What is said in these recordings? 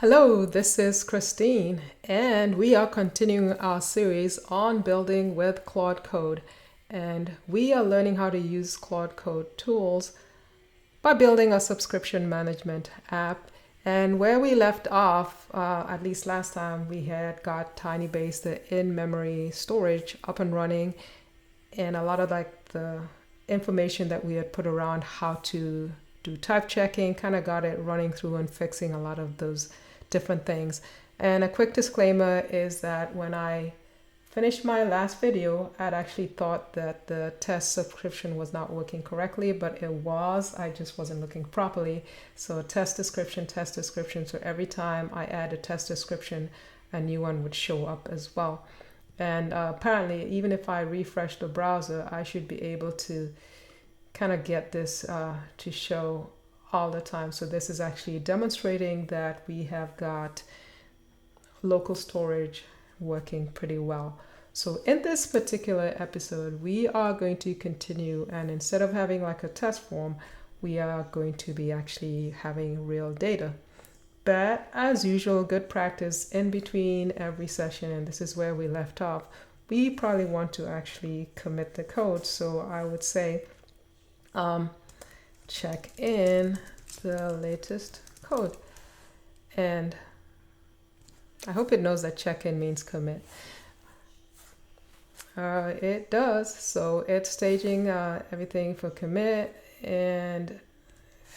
Hello, this is Christine, and we are continuing our series on building with Claude Code. And we are learning how to use Claude Code tools by building a subscription management app. And where we left off, at least last time, we had got TinyBase, the in-memory storage, up and running, and a lot of the information that we had put around how to do type checking kind of got it running through and fixing a lot of those different things. And a quick disclaimer is that when I finished my last video, I'd actually thought that the test subscription was not working correctly, but it was. I just wasn't looking properly. So test description. So every time I add a test description, a new one would show up as well. And apparently, even if I refresh the browser, I should be able to kind of get this to show all the time. So this is actually demonstrating that we have got local storage working pretty well. So in this particular episode, we are going to continue, and instead of having like a test form, we are going to be actually having real data. But as usual, good practice in between every session, and this is where we left off, we probably want to actually commit the code. So I would say check in the latest code, and I hope it knows that check in means commit. It does, so it's staging everything for commit and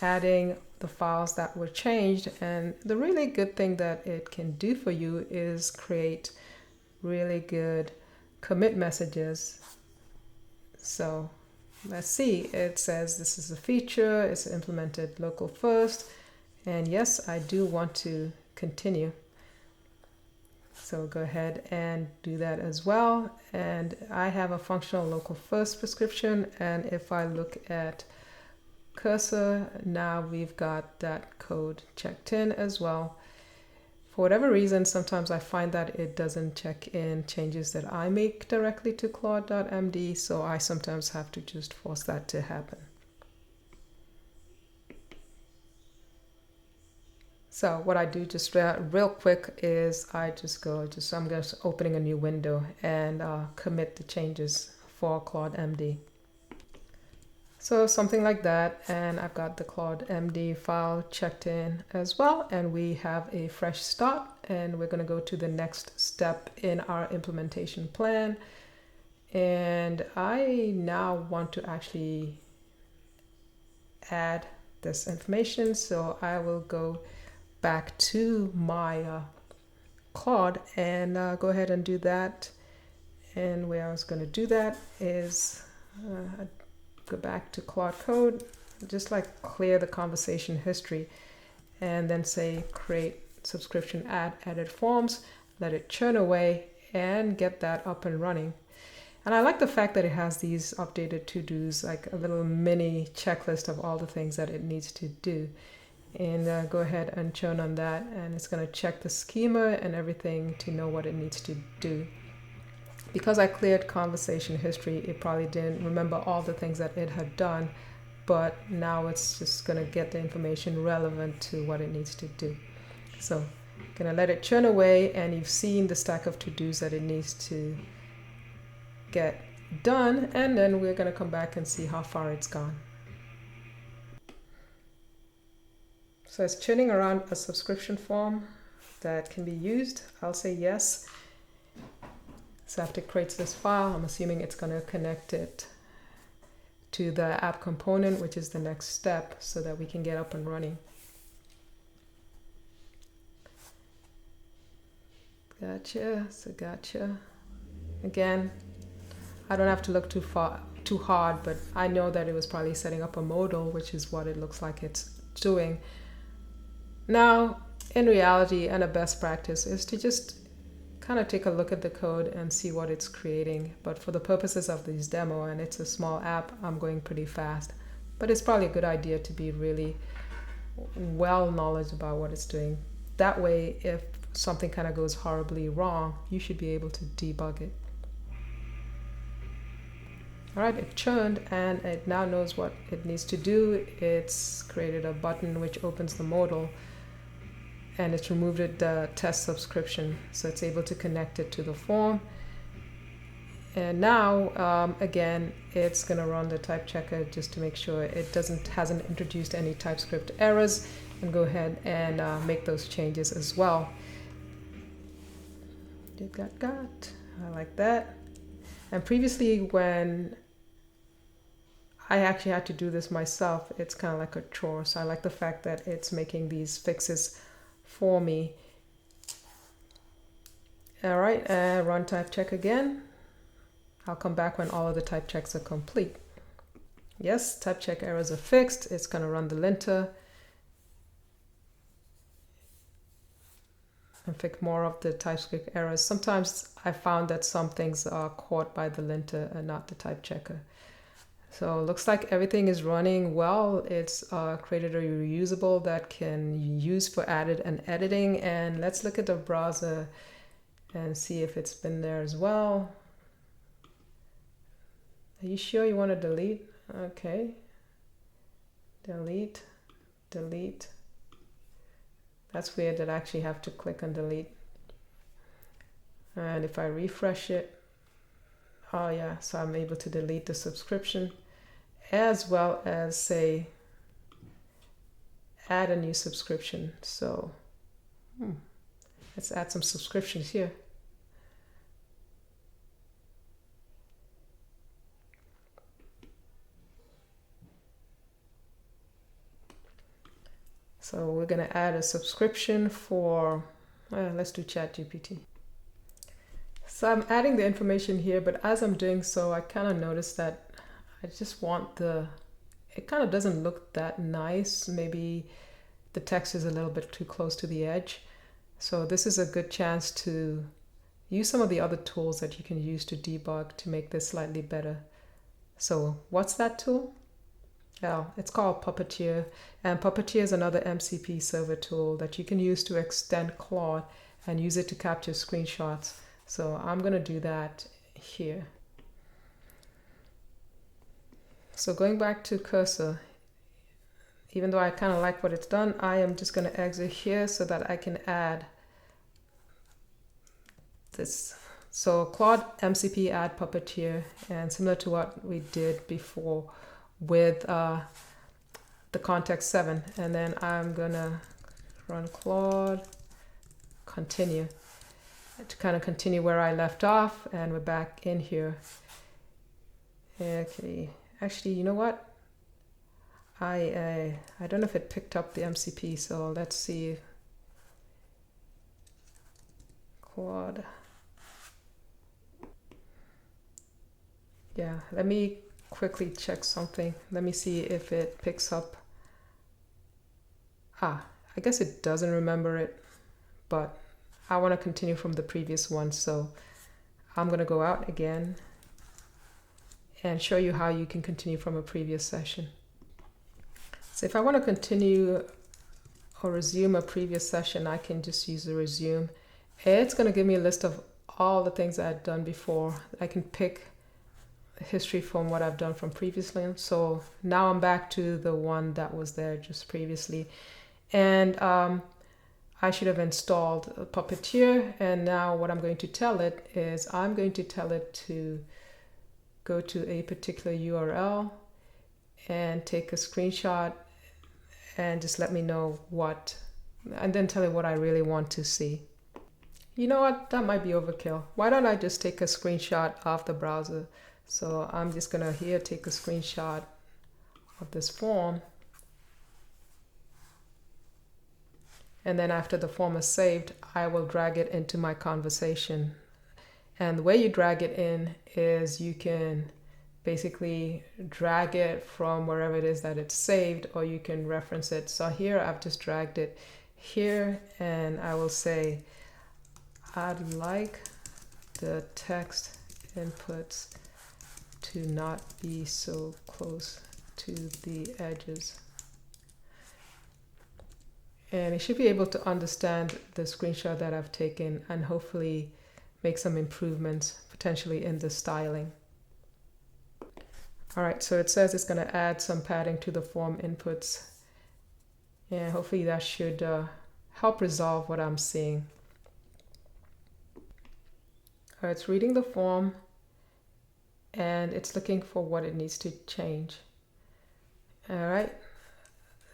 adding the files that were changed. And the really good thing that it can do for you is create really good commit messages. So let's see, it says this is a feature, it's implemented local first, and yes, I do want to continue. So go ahead and do that as well. And I have a functional local first prescription, and if I look at cursor, now we've got that code checked in as well. For whatever reason, sometimes I find that it doesn't check in changes that I make directly to Claude.md, so I sometimes have to just force that to happen. So what I do just real quick is I'm just opening a new window and commit the changes for Claude.md. So something like that, and I've got the Claude.md file checked in as well, and we have a fresh start, and we're going to go to the next step in our implementation plan. And I now want to actually add this information, so I will go back to my Claude and go ahead and do that. And where I was going to do that is go back to Claude Code, just like clear the conversation history, and then say create subscription edit forms, let it churn away and get that up and running. And I like the fact that it has these updated to-dos, like a little mini checklist of all the things that it needs to do. And go ahead and churn on that, and it's going to check the schema and everything to know what it needs to do. Because I cleared conversation history, it probably didn't remember all the things that it had done, but now it's just going to get the information relevant to what it needs to do. So I'm going to let it churn away, and you've seen the stack of to-dos that it needs to get done, and then we're going to come back and see how far it's gone. So it's churning around a subscription form that can be used. I'll say yes. So after it creates this file, I'm assuming it's going to connect it to the app component, which is the next step, so that we can get up and running. Gotcha. So gotcha. Again, I don't have to look too hard, but I know that it was probably setting up a modal, which is what it looks like it's doing. Now, in reality, and a best practice is to just kind of take a look at the code and see what it's creating. But for the purposes of this demo, and it's a small app, I'm going pretty fast. But it's probably a good idea to be really well knowledgeable about what it's doing. That way, if something kind of goes horribly wrong, you should be able to debug it. All right, it churned, and it now knows what it needs to do. It's created a button which opens the modal. and it's removed the test subscription, so it's able to connect it to the form. And now again, it's going to run the type checker just to make sure it hasn't introduced any TypeScript errors, and go ahead and make those changes as well. I like that. And previously, when I actually had to do this myself, it's kind of like a chore. So I like the fact that it's making these fixes for me. All right, run type check again. I'll come back when all of the type checks are complete. Yes, type check errors are fixed. It's going to run the linter and fix more of the TypeScript errors. Sometimes I found that some things are caught by the linter and not the type checker. So it looks like everything is running well. It's created a reusable that can use for added and editing. And let's look at the browser and see if it's been there as well. Are you sure you want to delete? Okay. Delete, delete. That's weird that I actually have to click on delete. And if I refresh it, oh yeah, so I'm able to delete the subscription, as well as say, add a new subscription. So let's add some subscriptions here. So we're going to add a subscription for, let's do ChatGPT. So I'm adding the information here, but as I'm doing so, I kind of noticed that I just want it kind of doesn't look that nice. Maybe the text is a little bit too close to the edge. So this is a good chance to use some of the other tools that you can use to debug to make this slightly better. So what's that tool? Oh, it's called Puppeteer, and Puppeteer is another MCP server tool that you can use to extend Claude and use it to capture screenshots. So I'm going to do that here. So going back to cursor, even though I kind of like what it's done, I am just going to exit here so that I can add this. So Claude MCP add Puppeteer, and similar to what we did before with the context 7, and then I'm gonna run Claude continue to kind of continue where I left off, and we're back in here. Okay, actually, you know what? I don't know if it picked up the MCP, so let's see. Claude. Yeah, let me quickly check something. Let me see if it picks up. I guess it doesn't remember it, but I want to continue from the previous one, so I'm going to go out again and show you how you can continue from a previous session. So if I want to continue or resume a previous session, I can just use the resume. It's going to give me a list of all the things I've done before. I can pick history from what I've done from previously. So now I'm back to the one that was there just previously. And I should have installed Puppeteer. And now what I'm going to tell it is I'm going to tell it to go to a particular URL and take a screenshot and just let me know what, and then tell it what I really want to see. You know what? That might be overkill. Why don't I just take a screenshot of the browser? So I'm just gonna here take a screenshot of this form. And then after the form is saved, I will drag it into my conversation. And the way you drag it in is you can basically drag it from wherever it is that it's saved, or you can reference it. So here I've just dragged it here, and I will say, I'd like the text inputs to not be so close to the edges. And it should be able to understand the screenshot that I've taken and hopefully make some improvements potentially in the styling. All right, so it says it's going to add some padding to the form inputs, and hopefully that should help resolve what I'm seeing. It's reading the form and it's looking for what it needs to change. All right,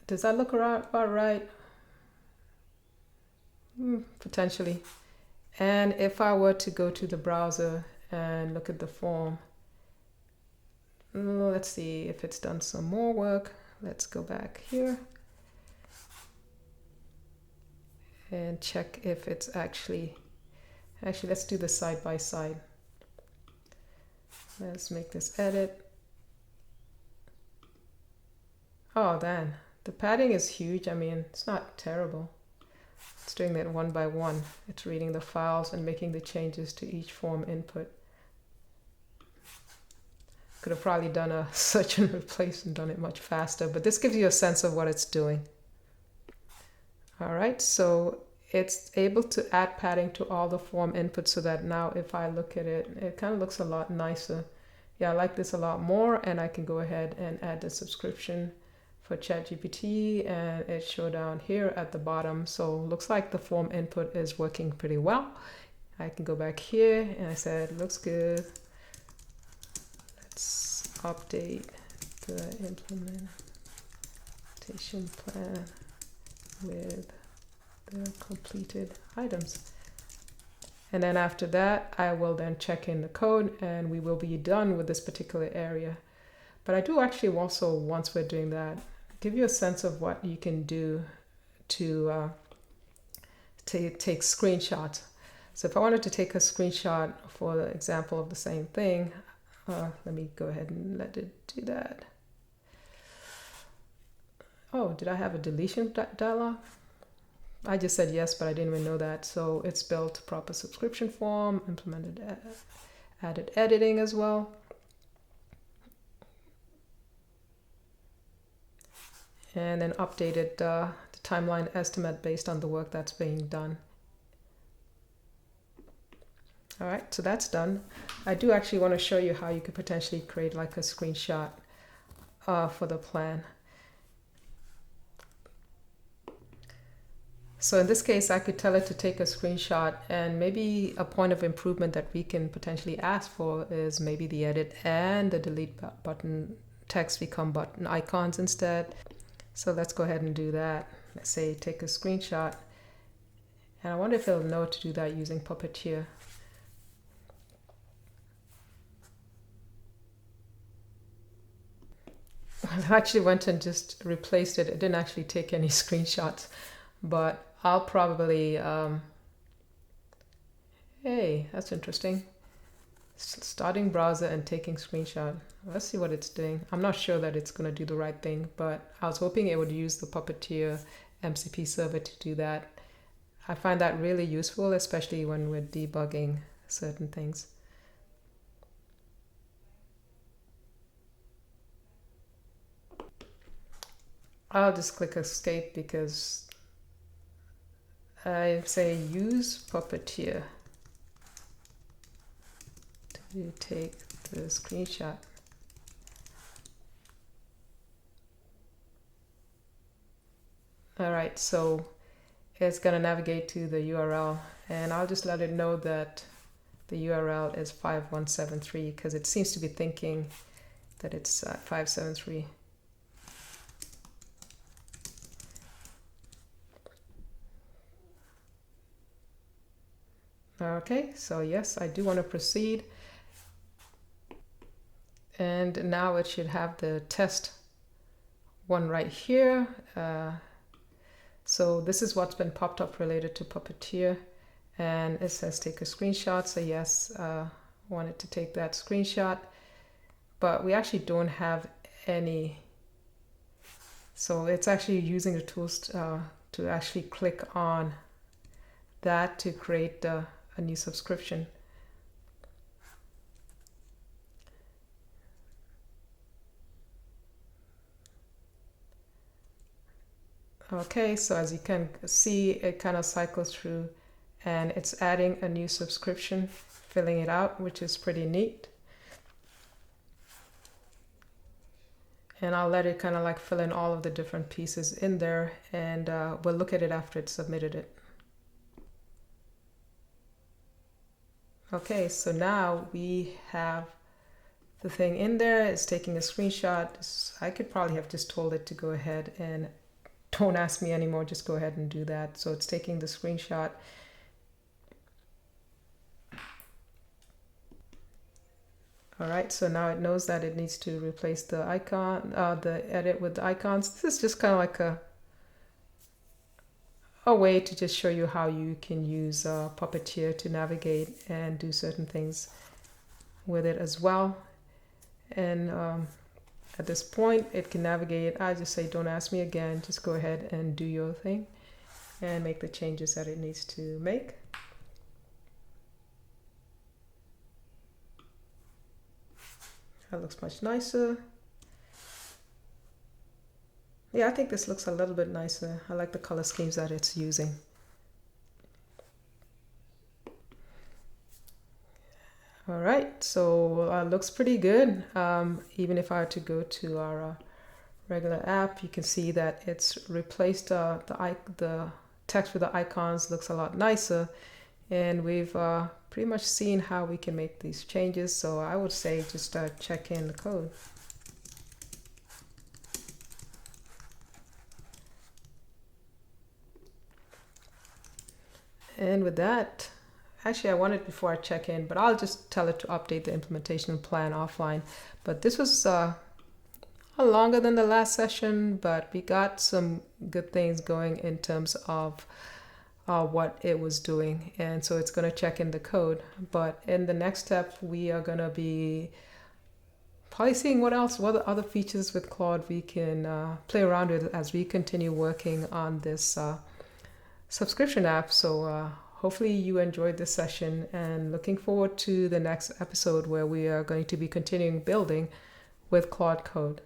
does that look about right? Potentially. And if I were to go to the browser and look at the form, let's see if it's done some more work. Let's go back here and check if it's actually let's do the side by side. Let's make this edit. Oh, then the padding is huge. I mean, it's not terrible. It's doing that one by one. It's reading the files and making the changes to each form input. Could have probably done a search and replace and done it much faster, but this gives you a sense of what it's doing. All right, so it's able to add padding to all the form inputs so that now if I look at it, it kind of looks a lot nicer. Yeah, I like this a lot more, and I can go ahead and add the subscription for ChatGPT, and it's shown down here at the bottom. So looks like the form input is working pretty well. I can go back here and I said, looks good. Let's update the implementation plan with the completed items. And then after that, I will then check in the code and we will be done with this particular area. But I do actually also, once we're doing that, give you a sense of what you can do to take screenshots. So if I wanted to take a screenshot for the example of the same thing, let me go ahead and let it do that. Oh, did I have a deletion dialog? I just said yes, but I didn't even know that. So it's built proper subscription form, implemented added editing as well. And then updated the timeline estimate based on the work that's being done. All right, so that's done. I do actually want to show you how you could potentially create like a screenshot for the plan. So in this case, I could tell it to take a screenshot, and maybe a point of improvement that we can potentially ask for is maybe the edit and the delete button text become button icons instead. So let's go ahead and do that. Let's say take a screenshot, and I wonder if it'll know to do that using Puppeteer. I actually went and just replaced it. It didn't actually take any screenshots, but I'll probably, hey, that's interesting. Starting browser and taking screenshot. Let's see what it's doing. I'm not sure that it's going to do the right thing, but I was hoping it would use the Puppeteer MCP server to do that. I find that really useful, especially when we're debugging certain things. I'll just click escape because I say use Puppeteer to take the screenshot. All right, so it's going to navigate to the URL, and I'll just let it know that the URL is 5173 because it seems to be thinking that it's 573. Okay, so yes, I do want to proceed. And now it should have the test one right here. So this is what's been popped up related to Puppeteer. And it says take a screenshot. So yes, wanted to take that screenshot. But we actually don't have any. So it's actually using the tools to actually click on that to create a new subscription. Okay, so as you can see, it kind of cycles through and it's adding a new subscription, filling it out, which is pretty neat. And I'll let it kind of like fill in all of the different pieces in there, and we'll look at it after it's submitted it. Okay, so now we have the thing in there. It's taking a screenshot. I could probably have just told it to go ahead and don't ask me anymore, just go ahead and do that. So it's taking the screenshot. All right, so now it knows that it needs to replace the icon, the edit with the icons. This is just kind of like a way to just show you how you can use Puppeteer to navigate and do certain things with it as well. And at this point, it can navigate. I just say, don't ask me again. Just go ahead and do your thing and make the changes that it needs to make. That looks much nicer. Yeah, I think this looks a little bit nicer. I like the color schemes that it's using. All right, so looks pretty good. Even if I were to go to our regular app, you can see that it's replaced the text with the icons. Looks a lot nicer, and we've pretty much seen how we can make these changes. So I would say just check in the code. And with that, actually I wanted before I check in, but I'll just tell it to update the implementation plan offline. But this was longer than the last session, but we got some good things going in terms of what it was doing. And so it's going to check in the code. But in the next step, we are going to be probably seeing what other features with Claude we can play around with as we continue working on this subscription app. So hopefully you enjoyed this session, and looking forward to the next episode where we are going to be continuing building with Claude Code.